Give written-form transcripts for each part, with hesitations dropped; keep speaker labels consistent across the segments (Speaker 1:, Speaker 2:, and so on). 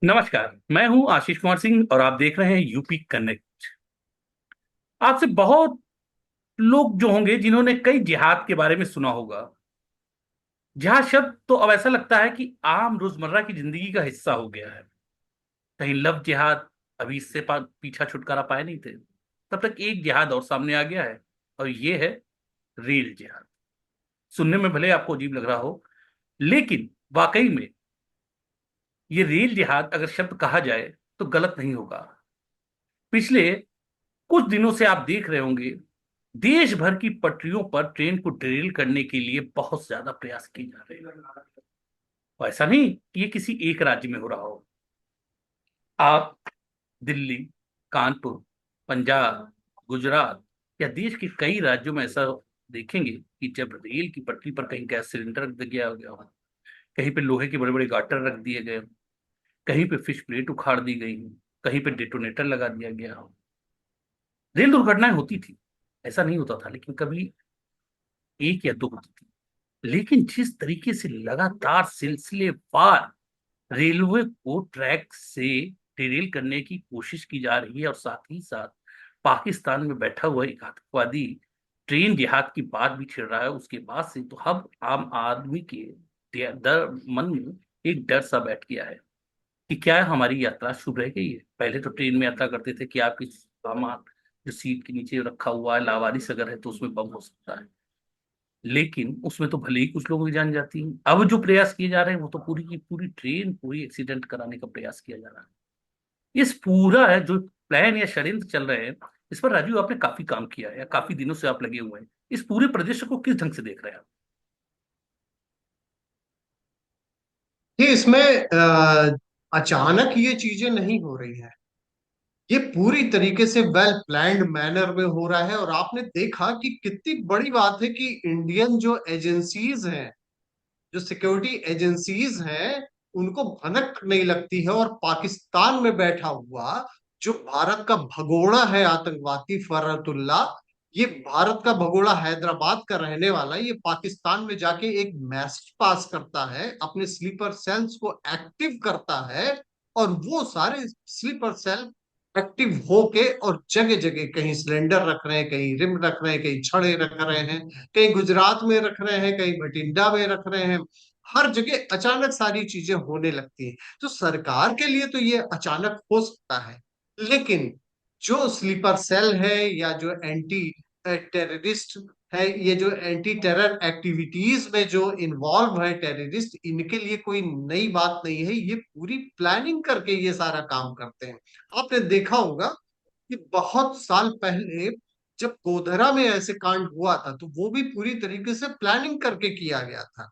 Speaker 1: नमस्कार। मैं हूं आशीष कुमार सिंह और आप देख रहे हैं यूपी कनेक्ट। आपसे बहुत लोग जो होंगे जिन्होंने कई जिहाद के बारे में सुना होगा। जिहाद शब्द तो अब ऐसा लगता है कि आम रोजमर्रा की जिंदगी का हिस्सा हो गया है। कहीं लव जिहाद अभी इससे पीछा छुटकारा पाए नहीं थे, तब तक एक जिहाद और सामने आ गया है, और ये है रेल जिहाद। सुनने में भले आपको अजीब लग रहा हो, लेकिन वाकई में ये रेल जिहाद अगर शब्द कहा जाए तो गलत नहीं होगा। पिछले कुछ दिनों से आप देख रहे होंगे, देश भर की पटरियों पर ट्रेन को डिरेल करने के लिए बहुत ज्यादा प्रयास किए जा रहे हैं। और ऐसा नहीं कि ये किसी एक राज्य में हो रहा हो। आप दिल्ली, कानपुर, पंजाब, गुजरात या देश के कई राज्यों में ऐसा देखेंगे कि जब रेल की पटरी पर कहीं गैस सिलेंडर रख दिया गया हो, कहीं पे लोहे के बड़े बड़े गाटर रख दिए गए हो, कहीं पे फिश प्लेट उखाड़ दी गई हो, कहीं पे डेटोनेटर लगा दिया गया हो। रेल दुर्घटनाएं होती थी, ऐसा नहीं होता था, लेकिन कभी एक या दो होती थी। लेकिन जिस तरीके से लगातार सिलसिलेवार रेलवे को ट्रैक से डिरेल करने की कोशिश की जा रही है, और साथ ही साथ पाकिस्तान में बैठा हुआ एक आतंकवादी ट्रेन जिहाद की बात भी छेड़ रहा है, उसके बाद से तो हम आम आदमी के मन में एक डर सा बैठ गया है कि क्या हमारी यात्रा शुभ रह गई है। पहले तो ट्रेन में यात्रा करते थे कि आपकी सामान जो सीट के नीचे रखा हुआ है लावारिस अगर है तो उसमें बम हो सकता है, लेकिन उसमें तो भले ही कुछ लोगों की जान जाती है। अब जो प्रयास किए जा रहे हैं वो तो पूरी की पूरी ट्रेन पूरी एक्सीडेंट कराने का प्रयास किया जा रहा है। इस पूरा है जो प्लान या षड्यंत्र चल रहे हैं, इस पर राजू आपने काफी काम किया है या काफी दिनों से आप लगे हुए हैं। इस पूरे परिदृश्य को किस ढंग से देख रहे हैं आप?
Speaker 2: कि इसमें अचानक ये चीजें नहीं हो रही है। ये पूरी तरीके से वेल प्लान्ड मैनर में हो रहा है और आपने देखा कि कितनी बड़ी बात है कि इंडियन जो एजेंसीज हैं, जो सिक्योरिटी एजेंसीज हैं, उनको भनक नहीं लगती है। और पाकिस्तान में बैठा हुआ जो भारत का भगोड़ा है आतंकवादी फरहतुल्ला, ये भारत का भगोड़ा हैदराबाद का रहने वाला, ये पाकिस्तान में जाके एक मैसेज पास करता है, अपने स्लीपर सेल्स को एक्टिव करता है। और वो सारे स्लीपर सेल एक्टिव होके और जगह जगह कहीं सिलेंडर रख रहे हैं, कहीं रिम रख रहे हैं, कहीं छड़े रख रहे हैं, कहीं गुजरात में रख रहे हैं, कहीं बठिंडा में रख रहे हैं। हर जगह अचानक सारी चीजें होने लगती हैं। तो सरकार के लिए तो ये अचानक हो सकता है, लेकिन जो स्लीपर सेल है या जो एंटी टेररिस्ट है, ये जो एंटी टेरर एक्टिविटीज में जो इन्वॉल्व है टेररिस्ट, इनके लिए कोई नई बात नहीं है। ये पूरी प्लानिंग करके ये सारा काम करते हैं। आपने देखा होगा कि बहुत साल पहले जब गोधरा में ऐसे कांड हुआ था, तो वो भी पूरी तरीके से प्लानिंग करके किया गया था।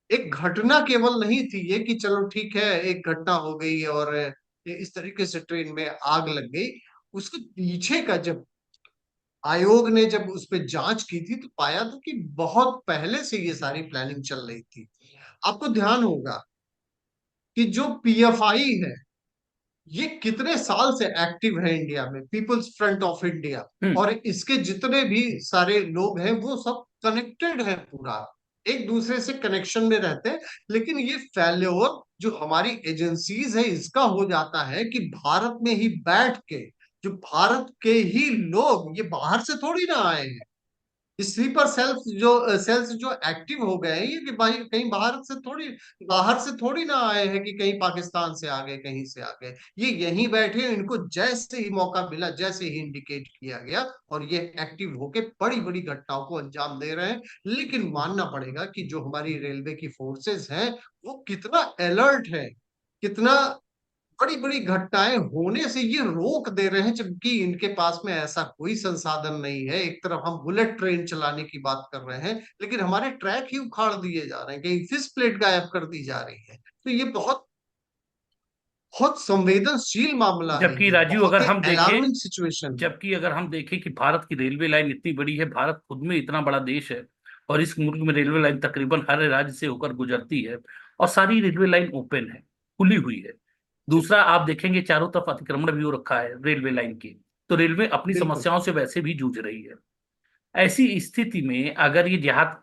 Speaker 2: एक घटना केवल नहीं थी ये कि चलो ठीक है, एक घटना हो गई और ये इस तरीके से ट्रेन में आग लग गई। उसके पीछे का जब आयोग ने जब उस पर जांच की थी, तो पाया था कि बहुत पहले से ये सारी प्लानिंग चल रही थी। आपको ध्यान होगा कि जो पीएफआई है, ये कितने साल से एक्टिव है इंडिया में, पीपल्स फ्रंट ऑफ इंडिया।
Speaker 1: हम्म।
Speaker 2: और इसके जितने भी सारे लोग हैं वो सब कनेक्टेड है, पूरा एक दूसरे से कनेक्शन में रहते हैं। लेकिन ये फेल्योर जो हमारी एजेंसीज है इसका हो जाता है कि भारत में ही बैठ के जो भारत के ही लोग, ये बाहर से थोड़ी ना आए हैं। स्लीपर सेल्स जो एक्टिव हो गए हैं, ये कि भाई कहीं बाहर से थोड़ी ना आए हैं कि कहीं पाकिस्तान से आ गए, कहीं से आ गए। ये यहीं बैठे हैं, इनको जैसे ही मौका मिला, जैसे ही इंडिकेट किया गया, और ये एक्टिव होके बड़ी बड़ी घटनाओं को अंजाम दे रहे हैं। लेकिन मानना पड़ेगा कि जो हमारी रेलवे की फोर्सेस हैं, वो कितना अलर्ट है, कितना बड़ी बड़ी घटनाएं होने से ये रोक दे रहे हैं, जबकि इनके पास में ऐसा कोई संसाधन नहीं है। एक तरफ हम बुलेट ट्रेन चलाने की बात कर रहे हैं, लेकिन हमारे ट्रैक ही उखाड़ दिए जा रहे हैं, कहीं फिश प्लेट गायब कर दी जा रही है। तो ये बहुत बहुत संवेदनशील मामला है,
Speaker 1: जबकि
Speaker 2: ये
Speaker 1: राजू
Speaker 2: बहुत
Speaker 1: अगर
Speaker 2: ही
Speaker 1: हम देखें
Speaker 2: अलार्मिंग सिचुएशन है।
Speaker 1: जबकि अगर हम देखें कि भारत की रेलवे लाइन इतनी बड़ी है, भारत खुद में इतना बड़ा देश है, और इस मुल्क में रेलवे लाइन तकरीबन हर राज्य से होकर गुजरती है, और सारी रेलवे लाइन ओपन है, खुली हुई है।
Speaker 2: जी,
Speaker 1: दूसरा, आप देखेंगे चारों तरफ अतिक्रमण भी हो रखा है रेलवे लाइन के, तो रेलवे अपनी
Speaker 2: बिल्कुल
Speaker 1: समस्याओं से वैसे भी जूझ रही है। ऐसी स्थिति में अगर ये जहाज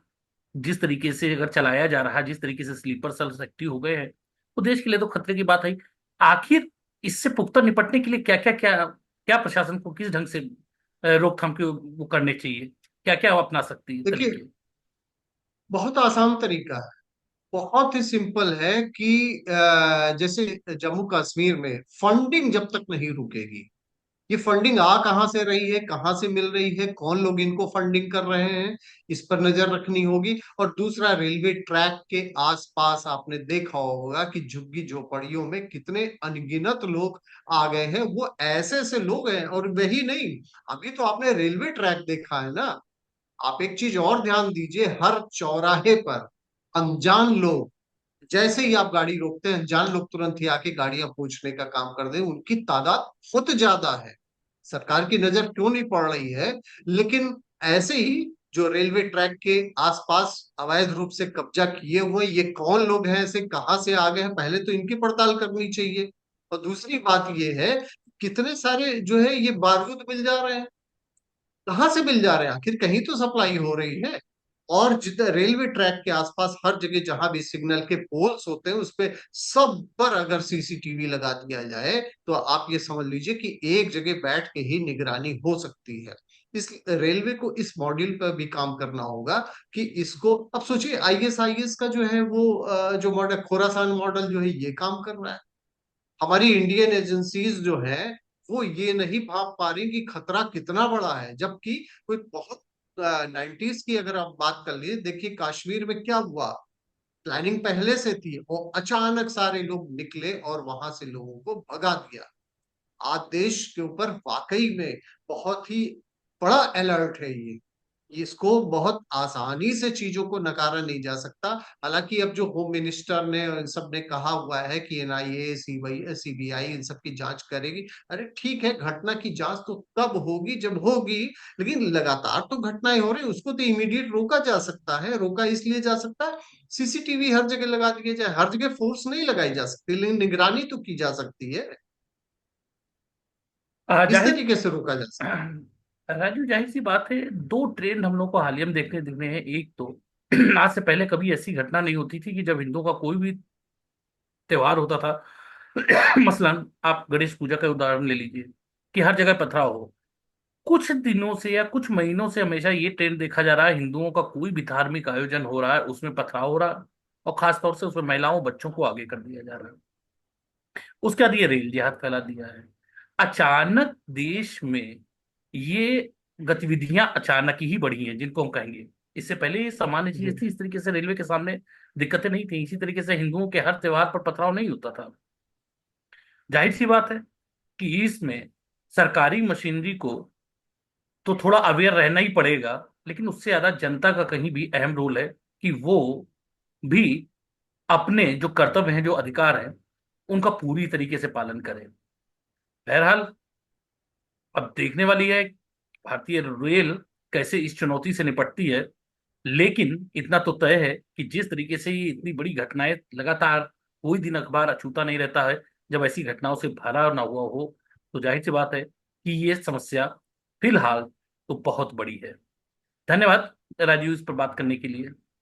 Speaker 1: जिस तरीके से अगर चलाया जा रहा है, जिस तरीके से स्लीपर सेल्स एक्टिव हो गए हैं, तो देश के लिए तो खतरे की बात है। आखिर इससे पुख्ता निपटने के लिए क्या क्या क्या क्या प्रशासन को किस ढंग से रोकथाम के वो करने चाहिए, क्या क्या वो अपना सकती है
Speaker 2: देखिए,
Speaker 1: तरीके?
Speaker 2: बहुत आसान तरीका है, बहुत ही सिंपल है कि जैसे जम्मू कश्मीर में फंडिंग जब तक नहीं रुकेगी, ये फंडिंग आ कहाँ से रही है, कहाँ से मिल रही है, कौन लोग इनको फंडिंग कर रहे हैं, इस पर नजर रखनी होगी। और दूसरा, रेलवे ट्रैक के आसपास आपने देखा होगा कि झुग्गी झोपड़ियों में कितने अनगिनत लोग आ गए हैं। वो ऐसे ऐसे लोग हैं, और वही नहीं, अभी तो आपने रेलवे ट्रैक देखा है ना, आप एक चीज और ध्यान दीजिए, हर चौराहे पर अनजान लोग, जैसे ही आप गाड़ी रोकते हैं अनजान लोग तुरंत ही आके गाड़ियां पूछने का काम कर दे, उनकी तादाद बहुत ज्यादा है। सरकार की नजर क्यों नहीं पड़ रही है, लेकिन ऐसे ही जो रेलवे ट्रैक के आसपास अवैध रूप से कब्जा किए हुए, ये कौन लोग हैं, ऐसे कहाँ से आ गए हैं, पहले तो इनकी पड़ताल करनी चाहिए। और दूसरी बात ये है, कितने सारे जो है ये बारूद मिल जा रहे हैं, कहाँ से मिल जा रहे हैं, आखिर कहीं तो सप्लाई हो रही है। और जितना रेलवे ट्रैक के आसपास हर जगह जहां भी सिग्नल के पोल्स होते हैं, उस पे सब पर अगर सीसीटीवी लगा दिया जाए, तो आप ये समझ लीजिए कि एक जगह बैठ के ही निगरानी हो सकती है। इस रेलवे को इस मॉड्यूल पर भी काम करना होगा कि इसको, अब सोचिए आईएसआईएस का जो है वो जो मॉडल खोरासान मॉडल जो है ये काम कर रहा है। हमारी इंडियन एजेंसीज जो है वो ये नहीं भाप पा रही कि खतरा कितना बड़ा है, जबकि कोई बहुत 90s की अगर आप बात कर लीजिए, देखिए कश्मीर में क्या हुआ, प्लानिंग पहले से थी, और अचानक सारे लोग निकले और वहां से लोगों को भगा दिया। आज देश के ऊपर वाकई में बहुत ही बड़ा अलर्ट है ये, इसको बहुत आसानी से चीजों को नकारा नहीं जा सकता। हालांकि अब जो होम मिनिस्टर ने और इन सब ने कहा हुआ है कि एनआईए सीबीआई इन सब की जांच करेगी, अरे ठीक है, घटना की जांच तो तब होगी जब होगी, लेकिन लगातार तो घटनाएं हो रही, उसको तो इमीडिएट रोका जा सकता है। रोका इसलिए जा सकता है, सीसीटीवी हर जगह लगा दिए जाए, हर जगह फोर्स नहीं लगाई जा सकती, लेकिन निगरानी तो की जा सकती है। इस
Speaker 1: जाहिर
Speaker 2: तरीके से रोका जा सकता
Speaker 1: राजू, जाहिर सी बात है, दो ट्रेंड हम लोग को हालिया में देखने दिख रहे हैं। एक तो आज से पहले कभी ऐसी घटना नहीं होती थी कि जब हिंदुओं का कोई भी त्योहार होता था मसलन आप गणेश पूजा का उदाहरण ले लीजिए, कि हर जगह पथराव हो। कुछ दिनों से या कुछ महीनों से हमेशा ये ट्रेंड देखा जा रहा है, हिंदुओं का कोई भी धार्मिक आयोजन हो रहा है उसमें पथराव हो रहा है, और खासतौर से उसमें महिलाओं बच्चों को आगे कर दिया जा रहा है। उसके बाद ये रेल जिहाद फैला दिया है। अचानक देश में ये गतिविधियां अचानक ही बढ़ी हैं, जिनको हम कहेंगे। इससे पहले ये सामान्य
Speaker 2: है। जी।
Speaker 1: चीज थी, इस तरीके से रेलवे के सामने दिक्कतें नहीं थी, इसी तरीके से हिंदुओं के हर त्योहार पर पथराव नहीं होता था। जाहिर सी बात है कि इसमें सरकारी मशीनरी को तो थोड़ा अवेयर रहना ही पड़ेगा, लेकिन उससे ज्यादा जनता का कहीं भी अहम रोल है कि वो भी अपने जो कर्तव्य हैं, जो अधिकार हैं, उनका पूरी तरीके से पालन करें। बहरहाल, अब देखने वाली है भारतीय रेल कैसे इस चुनौती से निपटती है। लेकिन इतना तो तय है कि जिस तरीके से ये इतनी बड़ी घटनाएं लगातार, कोई दिन अखबार अछूता नहीं रहता है जब ऐसी घटनाओं से भरा ना हुआ हो, तो जाहिर सी बात है कि ये समस्या फिलहाल तो बहुत बड़ी है। धन्यवाद राजीव, इस पर बात करने के लिए।